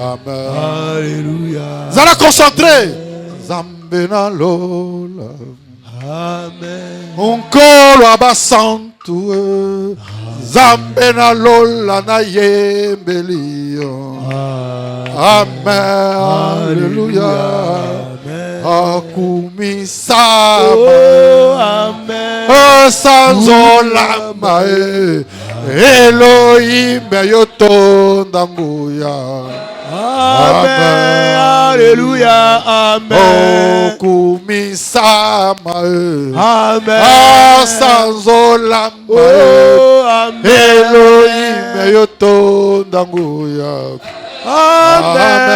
Amen. Alléluia. Zala concentré. Nzambe na lola. Amen. Unkolo abasantu. Nzambe na lola na yembelio. Amen. Alléluia. Akumisama. Amen. Sanzolama. Elohim yotonda nguya. Amen. Alléluia. Amen. Okumisama. Amen. Sanzolama. Amen. Elohim yotonda nguya. Amen.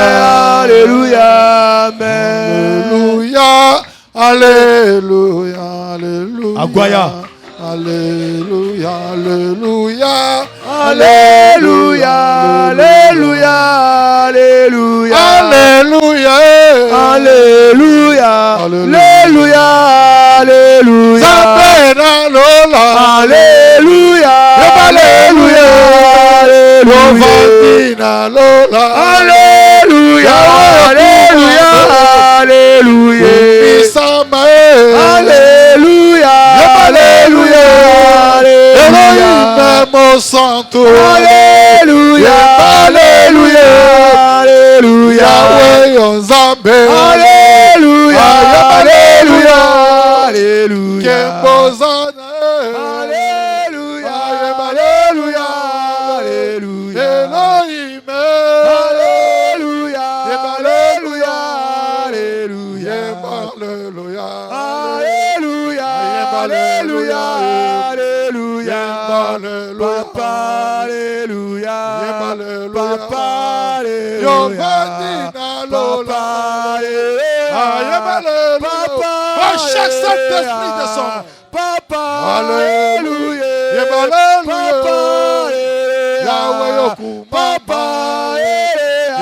Alléluia. Amen. Alléluia. Alléluia. Aguaya. Alléluia. Alléluia. Alléluia. Alléluia. Alléluia. Alléluia. Alléluia. Alléluia. Alléluia. Zabena lola. Alléluia. Alléluia. Alléluia. Lola. Alléluia. Alléluia. Alléluia. Misama. Alléluia. Alléluia. Alléluia. Elohim santo. Alléluia. Alléluia. Alléluia. Yahweh Nzambe. Alléluia. Alléluia. Alléluia. Kembozana. Alléluia. Alléluia. Alléluia. Elohim. Alléluia. Alléluia. Alléluia. Alléluia. Alléluia. Alléluia. Alléluia. Papa, alléluia. Papa, alléluia. Papa, alléluia. Papa, chaque Saint-Esprit descend. Papa, Alléluia. Papa, Yahweh Papa,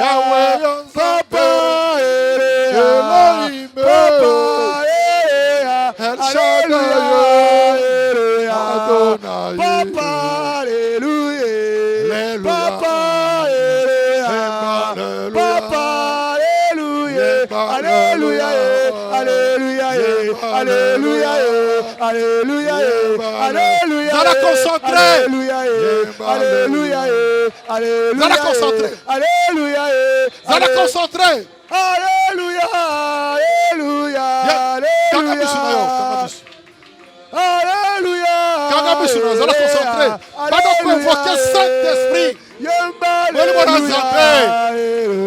Yahweh Papa, Elohim. Papa, El Shaddai. Adonai. Papa, alléluia. Papa, alléluia. Alléluia. Alléluia. Alléluia. Alléluia. Zala concentré. Alléluia. Alléluia. Alléluia. Zala concentré. Alléluia. Zala concentré. Alléluia. Alléluia. Alléluia. Alléluia. Zala concentré. Pendant qu'on invoquait Saint-Esprit.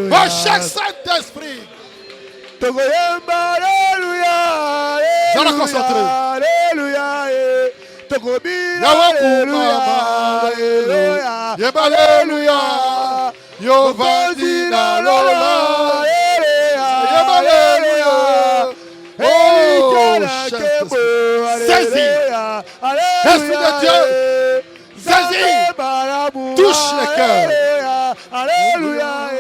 Va chaque Saint-Esprit. Alléluia. Zala concentré. Alléluia. Alléluia. Yo vandina lola. Esprit de Dieu, saisis, touche les cœurs. Alléluia.